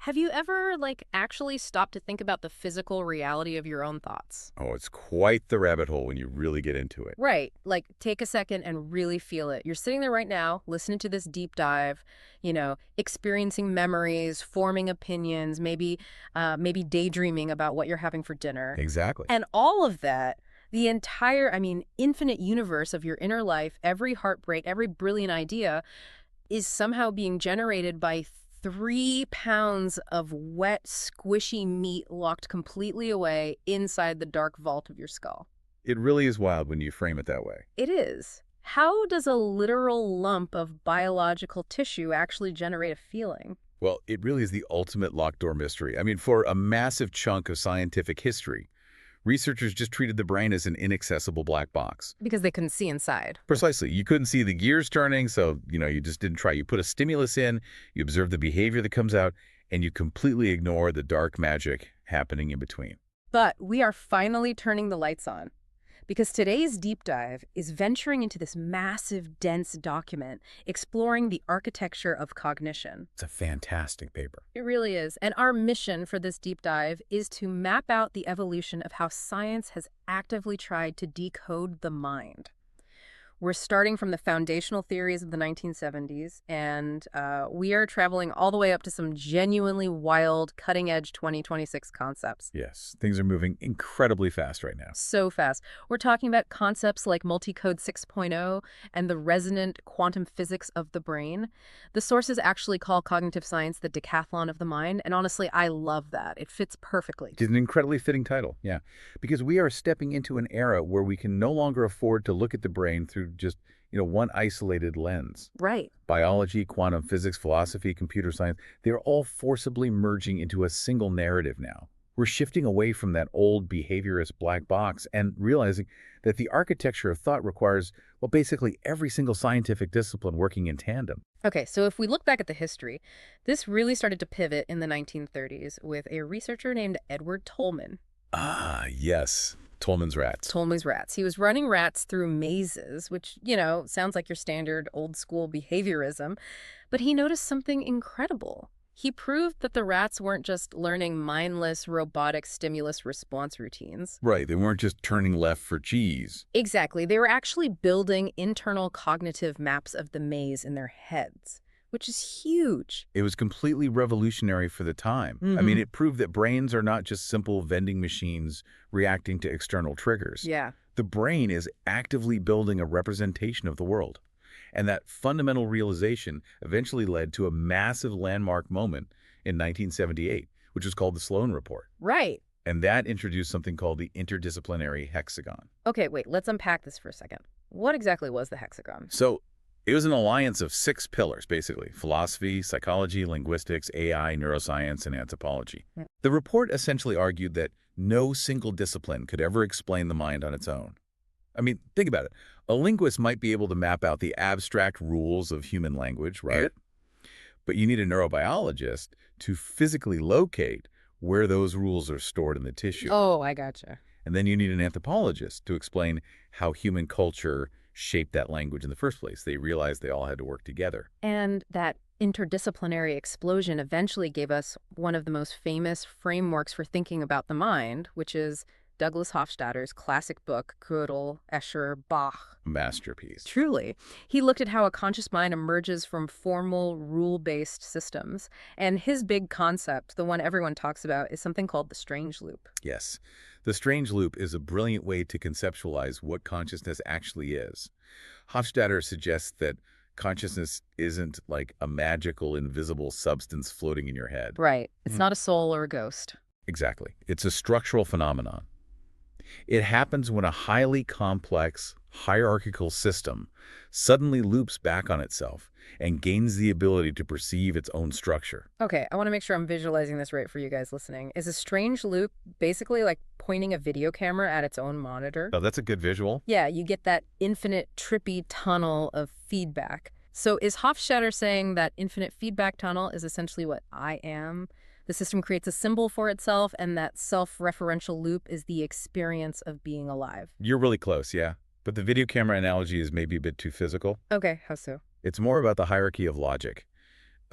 Have you ever, actually stopped to think about the physical reality of your own thoughts? Oh, it's quite the rabbit hole when you really get into it. Right. Like, take a second and really feel it. You're sitting there right now, listening to this deep dive, experiencing memories, forming opinions, maybe daydreaming about what you're having for dinner. Exactly. And all of that, the entire, infinite universe of your inner life, every heartbreak, every brilliant idea is somehow being generated by 3 pounds of wet, squishy meat locked completely away inside the dark vault of your skull. It really is wild when you frame it that way. It is. How does a literal lump of biological tissue actually generate a feeling? Well, it really is the ultimate locked door mystery. For a massive chunk of scientific history, researchers just treated the brain as an inaccessible black box. Because they couldn't see inside. Precisely. You couldn't see the gears turning, so, you just didn't try. You put a stimulus in, you observe the behavior that comes out, and you completely ignore the dark magic happening in between. But we are finally turning the lights on. Because today's deep dive is venturing into this massive, dense document, exploring the architecture of cognition. It's a fantastic paper. It really is. And our mission for this deep dive is to map out the evolution of how science has actively tried to decode the mind. We're starting from the foundational theories of the 1970s, and we are traveling all the way up to some genuinely wild, cutting-edge 2026 concepts. Yes, things are moving incredibly fast right now. So fast. We're talking about concepts like multicode 6.0 and the resonant quantum physics of the brain. The sources actually call cognitive science the decathlon of the mind, and honestly, I love that. It fits perfectly. It's an incredibly fitting title, yeah, because we are stepping into an era where we can no longer afford to look at the brain through just, one isolated lens. Right. Biology, quantum physics, philosophy, computer science, they're all forcibly merging into a single narrative now. We're shifting away from that old behaviorist black box and realizing that the architecture of thought requires, well, basically every single scientific discipline working in tandem. Okay, so if we look back at the history, this really started to pivot in the 1930s with a researcher named Edward Tolman. Ah, yes. Tolman's rats. Tolman's rats. He was running rats through mazes, which, sounds like your standard old school behaviorism. But he noticed something incredible. He proved that the rats weren't just learning mindless, robotic stimulus response routines. Right, they weren't just turning left for cheese. Exactly. They were actually building internal cognitive maps of the maze in their heads, which is huge. It was completely revolutionary for the time. It proved that brains are not just simple vending machines reacting to external triggers. Yeah. The brain is actively building a representation of the world. And that fundamental realization eventually led to a massive landmark moment in 1978, which was called the Sloan Report. Right. And that introduced something called the interdisciplinary hexagon. Okay, wait, let's unpack this for a second. What exactly was the hexagon? So it was an alliance of 6 pillars, basically: philosophy, psychology, linguistics, AI, neuroscience, and anthropology. Yeah. The report essentially argued that no single discipline could ever explain the mind on its own. Think about it. A linguist might be able to map out the abstract rules of human language, right? But you need a neurobiologist to physically locate where those rules are stored in the tissue. Oh, I gotcha. And then you need an anthropologist to explain how human culture shaped that language in the first place. They realized they all had to work together. And that interdisciplinary explosion eventually gave us one of the most famous frameworks for thinking about the mind, which is Douglas Hofstadter's classic book, Gödel, Escher, Bach. Masterpiece. Truly. He looked at how a conscious mind emerges from formal, rule-based systems. And his big concept, the one everyone talks about, is something called the strange loop. Yes. The strange loop is a brilliant way to conceptualize what consciousness actually is. Hofstadter suggests that consciousness isn't like a magical, invisible substance floating in your head. Right. It's not a soul or a ghost. Exactly. It's a structural phenomenon. It happens when a highly complex, hierarchical system suddenly loops back on itself and gains the ability to perceive its own structure. Okay, I want to make sure I'm visualizing this right for you guys listening. Is a strange loop basically like pointing a video camera at its own monitor? Oh, that's a good visual. Yeah, you get that infinite, trippy tunnel of feedback. So is Hofstadter saying that infinite feedback tunnel is essentially what I am? The system creates a symbol for itself, and that self-referential loop is the experience of being alive. You're really close, yeah. But the video camera analogy is maybe a bit too physical. Okay, how so? It's more about the hierarchy of logic.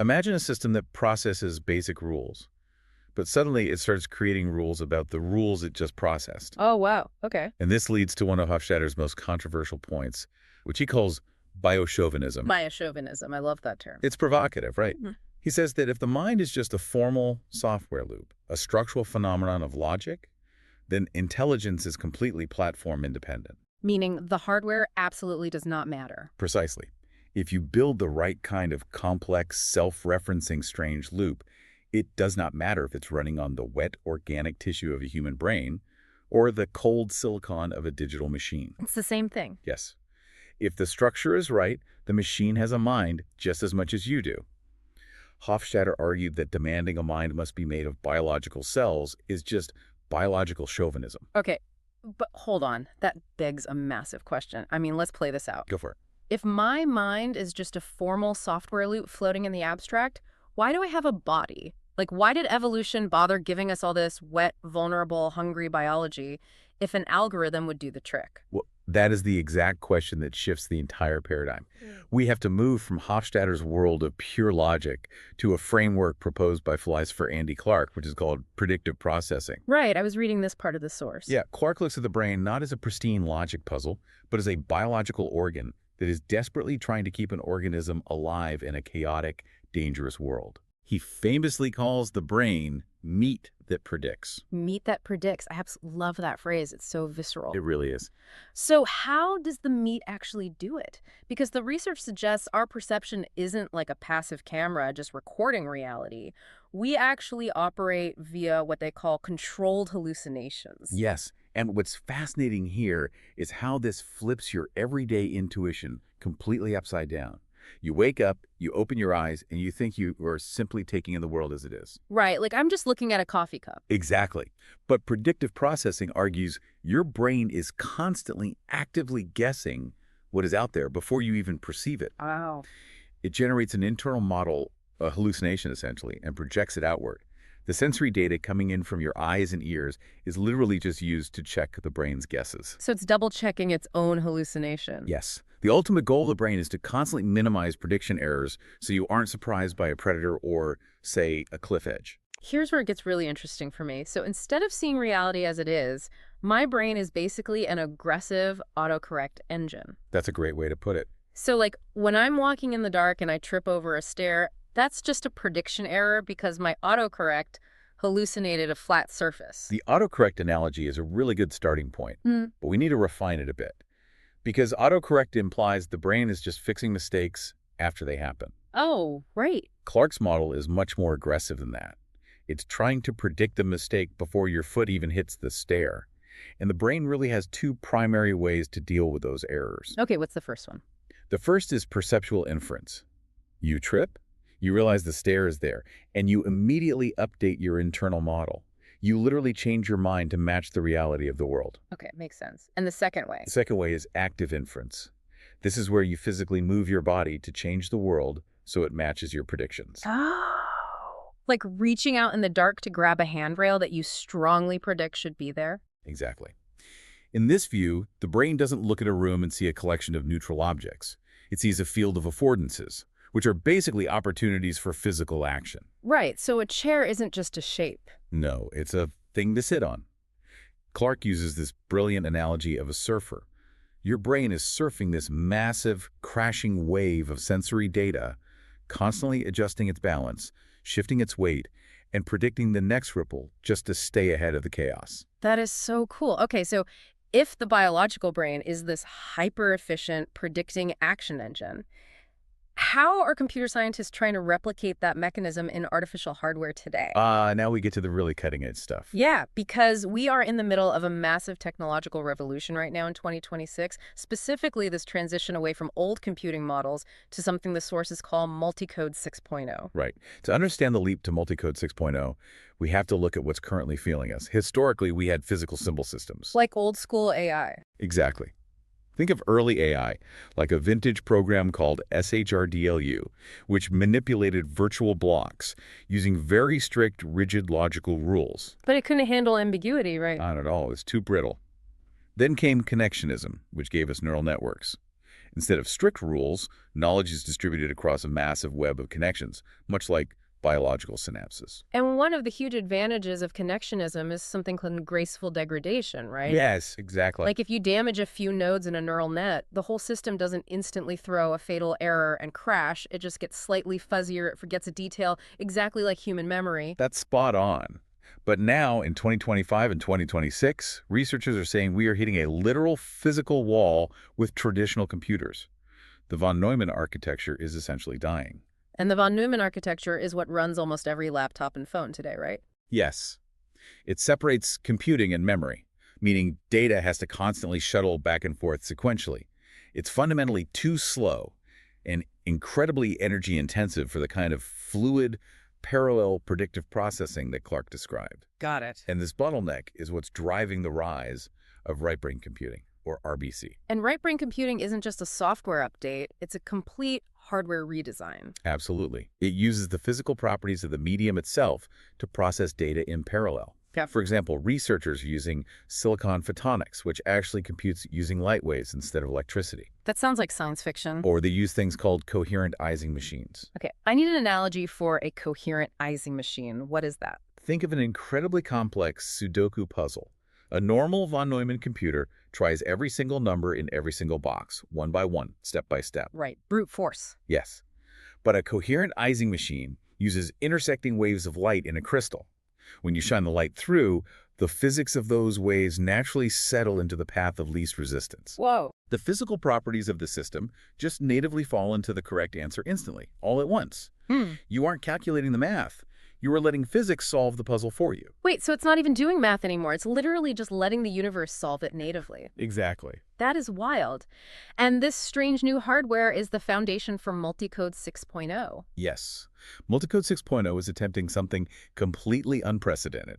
Imagine a system that processes basic rules, but suddenly it starts creating rules about the rules it just processed. Oh, wow. Okay. And this leads to one of Hofstadter's most controversial points, which he calls biochauvinism. Biochauvinism. I love that term. It's provocative, right? Mhm. He says that if the mind is just a formal software loop, a structural phenomenon of logic, then intelligence is completely platform independent. Meaning the hardware absolutely does not matter. Precisely. If you build the right kind of complex, self-referencing strange loop, it does not matter if it's running on the wet organic tissue of a human brain or the cold silicon of a digital machine. It's the same thing. Yes. If the structure is right, the machine has a mind just as much as you do. Hofstadter argued that demanding a mind must be made of biological cells is just biological chauvinism. Okay, but hold on. That begs a massive question. I mean, let's play this out. Go for it. If my mind is just a formal software loop floating in the abstract, why do I have a body? Like, why did evolution bother giving us all this wet, vulnerable, hungry biology if an algorithm would do the trick? Well, that is the exact question that shifts the entire paradigm. We have to move from Hofstadter's world of pure logic to a framework proposed by philosopher Andy Clark, which is called predictive processing. Right, I was reading this part of the source. Yeah, Clark looks at the brain not as a pristine logic puzzle, but as a biological organ that is desperately trying to keep an organism alive in a chaotic, dangerous world. He famously calls the brain meat that predicts. Meat that predicts. I absolutely love that phrase. It's so visceral. It really is. So how does the meat actually do it? Because the research suggests our perception isn't like a passive camera just recording reality. We actually operate via what they call controlled hallucinations. Yes, and what's fascinating here is how this flips your everyday intuition completely upside down. You wake up, you open your eyes, and you think you are simply taking in the world as it is. Right, like I'm just looking at a coffee cup. Exactly. But predictive processing argues your brain is constantly actively guessing what is out there before you even perceive it. Wow. It generates an internal model, a hallucination essentially, and projects it outward. The sensory data coming in from your eyes and ears is literally just used to check the brain's guesses. So it's double checking its own hallucination. Yes. The ultimate goal of the brain is to constantly minimize prediction errors so you aren't surprised by a predator or, say, a cliff edge. Here's where it gets really interesting for me. So instead of seeing reality as it is, my brain is basically an aggressive autocorrect engine. That's a great way to put it. So like when I'm walking in the dark and I trip over a stair, that's just a prediction error because my autocorrect hallucinated a flat surface. The autocorrect analogy is a really good starting point, but we need to refine it a bit. Because autocorrect implies the brain is just fixing mistakes after they happen. Oh, right. Clark's model is much more aggressive than that. It's trying to predict the mistake before your foot even hits the stair. And the brain really has two primary ways to deal with those errors. Okay, what's the first one? The first is perceptual inference. You trip, you realize the stair is there, and you immediately update your internal model. You literally change your mind to match the reality of the world. Okay, makes sense. And the second way? The second way is active inference. This is where you physically move your body to change the world so it matches your predictions. Oh. Like reaching out in the dark to grab a handrail that you strongly predict should be there? Exactly. In this view, the brain doesn't look at a room and see a collection of neutral objects. It sees a field of affordances, which are basically opportunities for physical action. Right, so a chair isn't just a shape. No, it's a thing to sit on. Clark uses this brilliant analogy of a surfer. Your brain is surfing this massive, crashing wave of sensory data, constantly adjusting its balance, shifting its weight, and predicting the next ripple just to stay ahead of the chaos. That is so cool. Okay, so if the biological brain is this hyper-efficient predicting action engine, how are computer scientists trying to replicate that mechanism in artificial hardware today? Now we get to the really cutting-edge stuff. Yeah, because we are in the middle of a massive technological revolution right now in 2026, specifically this transition away from old computing models to something the sources call multicode 6.0. Right. To understand the leap to multicode 6.0, we have to look at what's currently failing us. Historically, we had physical symbol systems. Like old school AI. Exactly. Think of early AI, like a vintage program called SHRDLU, which manipulated virtual blocks using very strict, rigid logical rules. But it couldn't handle ambiguity, right? Not at all. It was too brittle. Then came connectionism, which gave us neural networks. Instead of strict rules, knowledge is distributed across a massive web of connections, much like biological synapses. And one of the huge advantages of connectionism is something called graceful degradation, right? Yes, exactly. Like if you damage a few nodes in a neural net, the whole system doesn't instantly throw a fatal error and crash. It just gets slightly fuzzier, it forgets a detail, exactly like human memory. That's spot on. But now, in 2025 and 2026, researchers are saying we are hitting a literal physical wall with traditional computers. The von Neumann architecture is essentially dying. And the von Neumann architecture is what runs almost every laptop and phone today, right? Yes, it separates computing and memory, meaning data has to constantly shuttle back and forth sequentially. It's fundamentally too slow and incredibly energy intensive for the kind of fluid, parallel predictive processing that Clark described. Got it. And this bottleneck is what's driving the rise of right-brain computing, or RBC. And right brain computing isn't just a software update, it's a complete hardware redesign. Absolutely. It uses the physical properties of the medium itself to process data in parallel. Yeah. For example, researchers are using silicon photonics, which actually computes using light waves instead of electricity. That sounds like science fiction. Or they use things called coherent Ising machines. Okay, I need an analogy for a coherent Ising machine. What is that? Think of an incredibly complex Sudoku puzzle. A normal von Neumann computer tries every single number in every single box, one by one, step by step. Right, brute force. Yes. But a coherent Ising machine uses intersecting waves of light in a crystal. When you shine the light through, the physics of those waves naturally settle into the path of least resistance. Whoa. The physical properties of the system just natively fall into the correct answer instantly, all at once. You aren't calculating the math. You are letting physics solve the puzzle for you. Wait, so it's not even doing math anymore. It's literally just letting the universe solve it natively. Exactly. That is wild. And this strange new hardware is the foundation for Multicode 6.0. Yes. Multicode 6.0 is attempting something completely unprecedented.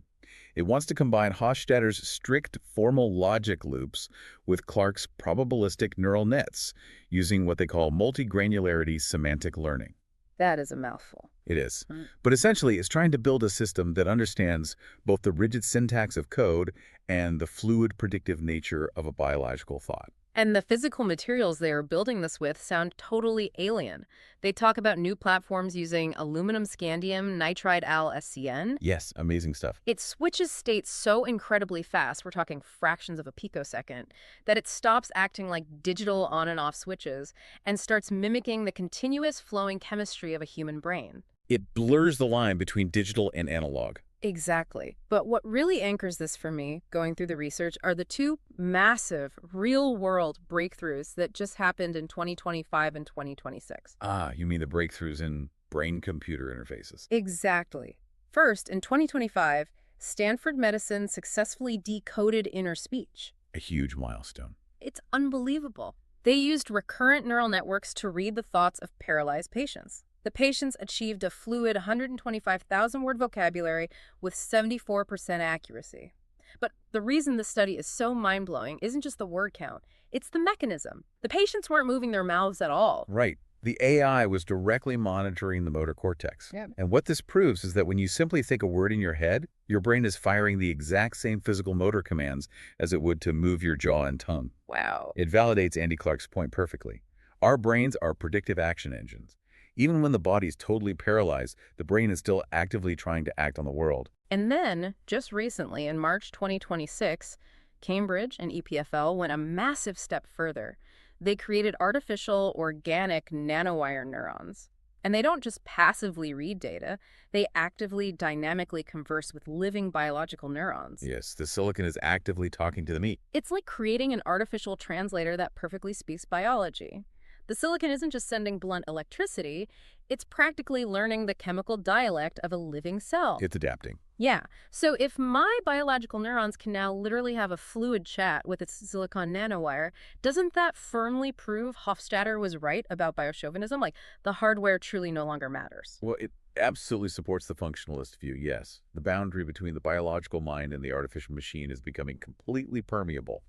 It wants to combine Hofstadter's strict formal logic loops with Clark's probabilistic neural nets using what they call multigranularity semantic learning. That is a mouthful. It is. But essentially, it's trying to build a system that understands both the rigid syntax of code and the fluid predictive nature of a biological thought. And the physical materials they are building this with sound totally alien. They talk about new platforms using aluminum scandium nitride al-SCN. Yes, amazing stuff. It switches states so incredibly fast, we're talking fractions of a picosecond, that it stops acting like digital on and off switches and starts mimicking the continuous flowing chemistry of a human brain. It blurs the line between digital and analog. Exactly. But what really anchors this for me, going through the research, are the two massive, real-world breakthroughs that just happened in 2025 and 2026. Ah, you mean the breakthroughs in brain-computer interfaces? Exactly. First, in 2025, Stanford Medicine successfully decoded inner speech. A huge milestone. It's unbelievable. They used recurrent neural networks to read the thoughts of paralyzed patients. The patients achieved a fluid 125,000-word vocabulary with 74% accuracy. But the reason this study is so mind-blowing isn't just the word count, it's the mechanism. The patients weren't moving their mouths at all. Right. The AI was directly monitoring the motor cortex. Yeah. And what this proves is that when you simply think a word in your head, your brain is firing the exact same physical motor commands as it would to move your jaw and tongue. Wow. It validates Andy Clark's point perfectly. Our brains are predictive action engines. Even when the body is totally paralyzed, the brain is still actively trying to act on the world. And then, just recently, in March 2026, Cambridge and EPFL went a massive step further. They created artificial, organic nanowire neurons. And they don't just passively read data, they actively, dynamically converse with living biological neurons. Yes, the silicon is actively talking to the meat. It's like creating an artificial translator that perfectly speaks biology. The silicon isn't just sending blunt electricity, it's practically learning the chemical dialect of a living cell. It's adapting. Yeah. So if my biological neurons can now literally have a fluid chat with its silicon nanowire, doesn't that firmly prove Hofstadter was right about biochauvinism? Like, the hardware truly no longer matters. Well, it absolutely supports the functionalist view, yes. The boundary between the biological mind and the artificial machine is becoming completely permeable.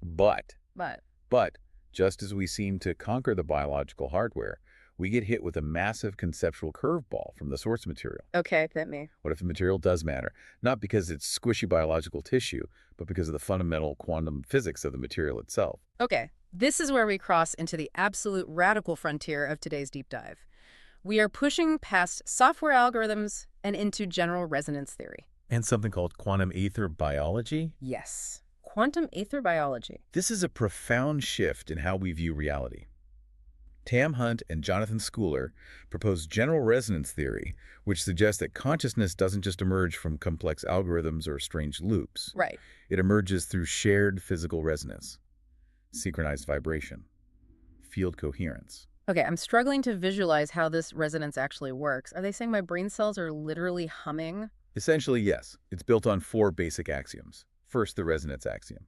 But, just as we seem to conquer the biological hardware, we get hit with a massive conceptual curveball from the source material. Okay, hit me. What if the material does matter? Not because it's squishy biological tissue, but because of the fundamental quantum physics of the material itself. Okay, This is where we cross into the absolute radical frontier of today's deep dive. We are pushing past software algorithms and into general resonance theory. And something called quantum ether biology? Yes, quantum ether biology. This is a profound shift in how we view reality. Tam Hunt and Jonathan Schooler propose general resonance theory, which suggests that consciousness doesn't just emerge from complex algorithms or strange loops. Right. It emerges through shared physical resonance, synchronized vibration, field coherence. Okay, I'm struggling to visualize how this resonance actually works. Are they saying my brain cells are literally humming? Essentially, yes. It's built on 4 basic axioms. First, the resonance axiom.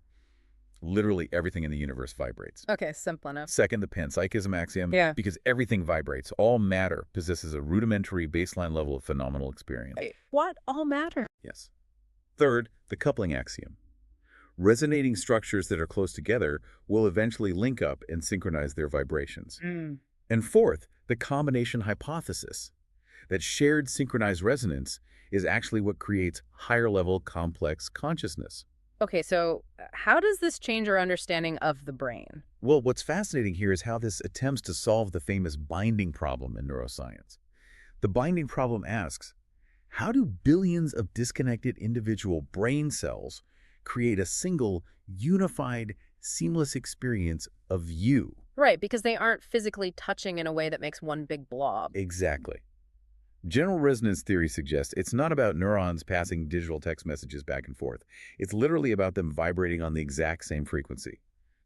Literally everything in the universe vibrates. Okay, simple enough. Second, the panpsychism axiom. Yeah. Because everything vibrates, all matter possesses a rudimentary baseline level of phenomenal experience. Wait, what? All matter? Yes. Third, the coupling axiom. Resonating structures that are close together will eventually link up and synchronize their vibrations. And fourth, the combination hypothesis, that shared synchronized resonance is actually what creates higher-level complex consciousness. Okay, so how does this change our understanding of the brain? Well, what's fascinating here is how this attempts to solve the famous binding problem in neuroscience. The binding problem asks, how do billions of disconnected individual brain cells create a single, unified, seamless experience of you? Right, because they aren't physically touching in a way that makes one big blob. Exactly. General resonance theory suggests it's not about neurons passing digital text messages back and forth. It's literally about them vibrating on the exact same frequency.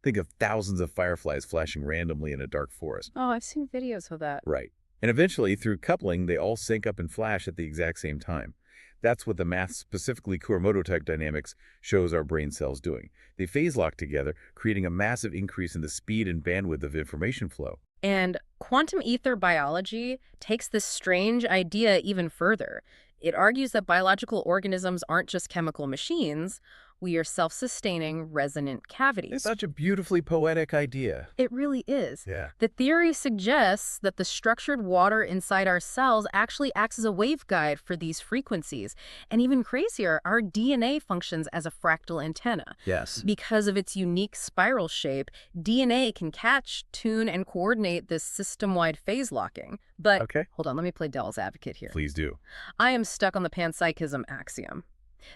Think of thousands of fireflies flashing randomly in a dark forest. Oh, I've seen videos of that. Right. And eventually, through coupling, they all sync up and flash at the exact same time. That's what the math, specifically Kuramoto-type dynamics, shows our brain cells doing. They phase lock together, creating a massive increase in the speed and bandwidth of information flow. And quantum ether biology takes this strange idea even further. It argues that biological organisms aren't just chemical machines. We are self-sustaining resonant cavities. It's such a beautifully poetic idea. It really is. Yeah. The theory suggests that the structured water inside our cells actually acts as a waveguide for these frequencies. And even crazier, our DNA functions as a fractal antenna. Yes. Because of its unique spiral shape, DNA can catch, tune, and coordinate this system-wide phase locking. But Okay. hold on, let me play devil's advocate here. Please do. I am stuck on the panpsychism axiom.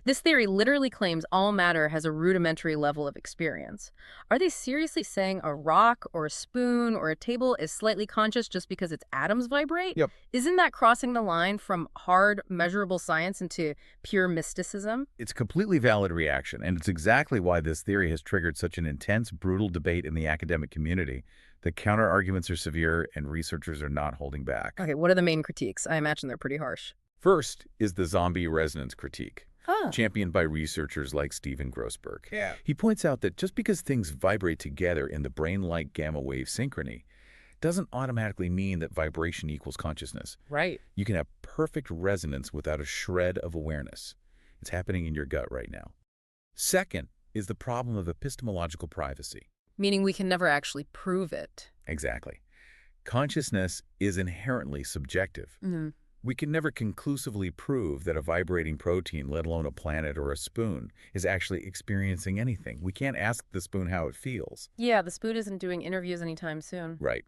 This theory literally claims all matter has a rudimentary level of experience. Are they seriously saying a rock or a spoon or a table is slightly conscious just because its atoms vibrate? Yep. Isn't that crossing the line from hard, measurable science into pure mysticism? It's a completely valid reaction, and it's exactly why this theory has triggered such an intense, brutal debate in the academic community. The counter-arguments are severe, and researchers are not holding back. Okay, what are the main critiques? I imagine they're pretty harsh. First is the zombie resonance critique, Oh. championed by researchers like Stephen Grossberg. Yeah. He points out that just because things vibrate together in the brain-like gamma wave synchrony doesn't automatically mean that vibration equals consciousness. Right. You can have perfect resonance without a shred of awareness. It's happening in your gut right now. Second is the problem of epistemological privacy. Meaning we can never actually prove it. Exactly. Consciousness is inherently subjective. We can never conclusively prove that a vibrating protein, let alone a planet or a spoon, is actually experiencing anything. We can't ask the spoon how it feels. Yeah, the spoon isn't doing interviews anytime soon. Right.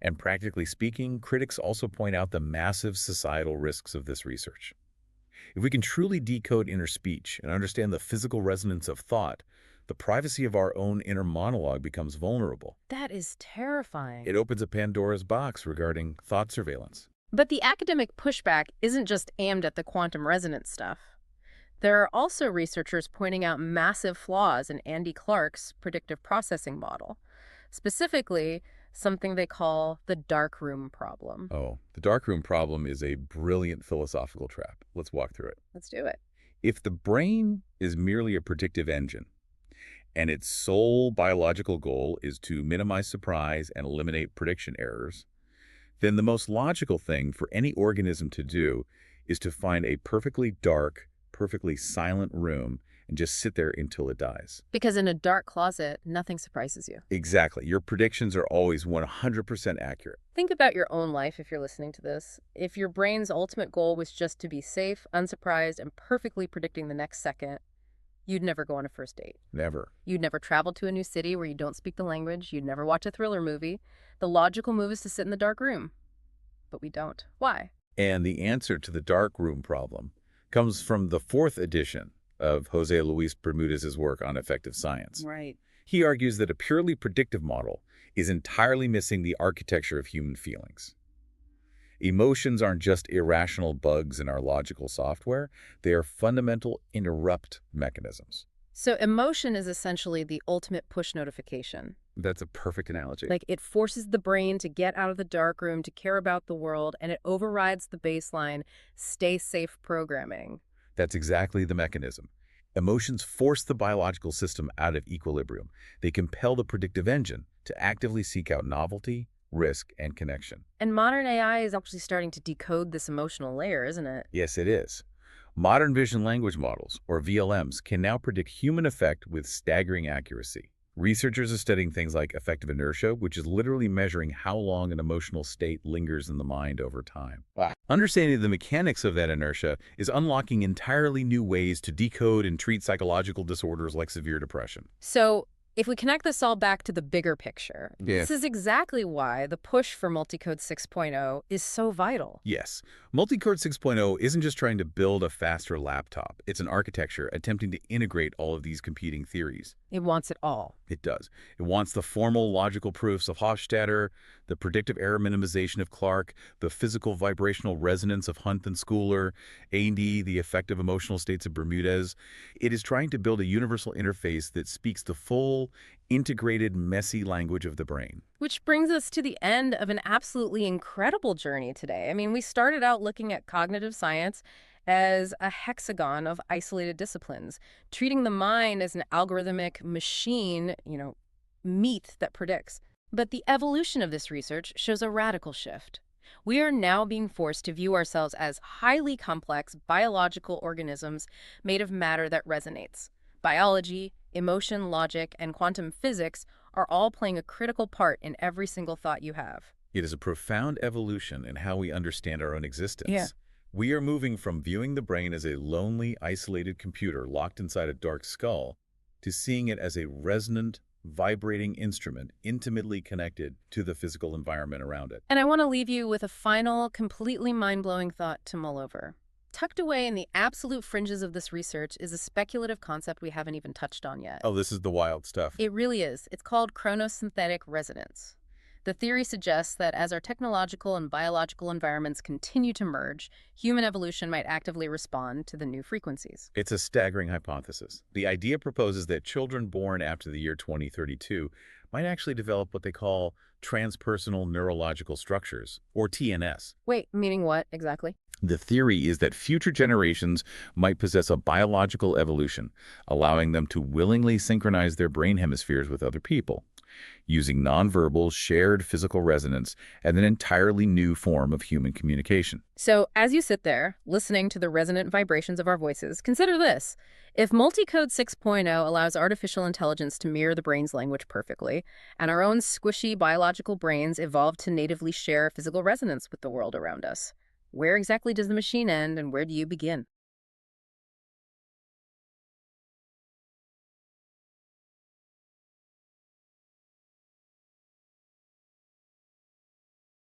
And practically speaking, critics also point out the massive societal risks of this research. If we can truly decode inner speech and understand the physical resonance of thought, the privacy of our own inner monologue becomes vulnerable. That is terrifying. It opens a Pandora's box regarding thought surveillance. But the academic pushback isn't just aimed at the quantum resonance stuff. There are also researchers pointing out massive flaws in Andy Clark's predictive processing model, specifically something they call the darkroom problem. Oh, the darkroom problem is a brilliant philosophical trap. Let's walk through it. Let's do it. If the brain is merely a predictive engine, and its sole biological goal is to minimize surprise and eliminate prediction errors, then the most logical thing for any organism to do is to find a perfectly dark, perfectly silent room and just sit there until it dies. Because in a dark closet, nothing surprises you. Exactly. Your predictions are always 100% accurate. Think about your own life if you're listening to this. If your brain's ultimate goal was just to be safe, unsurprised, and perfectly predicting the next second, You'd never go on a first date. Never. You'd never travel to a new city where you don't speak the language. You'd never watch a thriller movie. The logical move is to sit in the dark room. But we don't. Why? And the answer to the dark room problem comes from the fourth edition of Jose Luis Bermudez's work on effective science. Right. He argues that a purely predictive model is entirely missing the architecture of human feelings. Emotions aren't just irrational bugs in our logical software, they are fundamental interrupt mechanisms. So emotion is essentially the ultimate push notification. That's a perfect analogy. Like it forces the brain to get out of the dark room to care about the world, and it overrides the baseline stay safe programming. That's exactly the mechanism. Emotions force the biological system out of equilibrium. They compel the predictive engine to actively seek out novelty, risk, and connection. And modern AI is actually starting to decode this emotional layer, isn't it? Yes, it is. Modern vision language models, or VLMs, can now predict human affect with staggering accuracy. Researchers are studying things like affective inertia, which is literally measuring how long an emotional state lingers in the mind over time. Wow. Understanding the mechanics of that inertia is unlocking entirely new ways to decode and treat psychological disorders like severe depression. So if we connect this all back to the bigger picture, Yeah. this is exactly why the push for Multicode 6.0 is so vital. Yes, Multicode 6.0 isn't just trying to build a faster laptop. It's an architecture attempting to integrate all of these competing theories. It wants it all. It does. It wants the formal logical proofs of Hofstadter, the predictive error minimization of Clark, the physical vibrational resonance of Hunt and Schooler, A&D, the effective emotional states of Bermudez. It is trying to build a universal interface that speaks the full, integrated, messy language of the brain. Which brings us to the end of an absolutely incredible journey today. I mean, we started out looking at cognitive science as a hexagon of isolated disciplines, treating the mind as an algorithmic machine, meat that predicts. But the evolution of this research shows a radical shift. We are now being forced to view ourselves as highly complex biological organisms made of matter that resonates. Biology, emotion, logic, and quantum physics are all playing a critical part in every single thought you have. It is a profound evolution in how we understand our own existence. Yeah. We are moving from viewing the brain as a lonely, isolated computer locked inside a dark skull to seeing it as a resonant, vibrating instrument intimately connected to the physical environment around it. And I want to leave you with a final, completely mind-blowing thought to mull over. Tucked away in the absolute fringes of this research is a speculative concept we haven't even touched on yet. Oh, this is the wild stuff. It really is. It's called chronosynthetic resonance. The theory suggests that as our technological and biological environments continue to merge, human evolution might actively respond to the new frequencies. It's a staggering hypothesis. The idea proposes that children born after the year 2032 might actually develop what they call transpersonal neurological structures, or TNS. Wait, meaning what exactly? The theory is that future generations might possess a biological evolution, allowing them to willingly synchronize their brain hemispheres with other people, using nonverbal, shared physical resonance and an entirely new form of human communication. So, as you sit there, listening to the resonant vibrations of our voices, consider this. If Multicode 6.0 allows artificial intelligence to mirror the brain's language perfectly, and our own squishy biological brains evolve to natively share physical resonance with the world around us, where exactly does the machine end and where do you begin?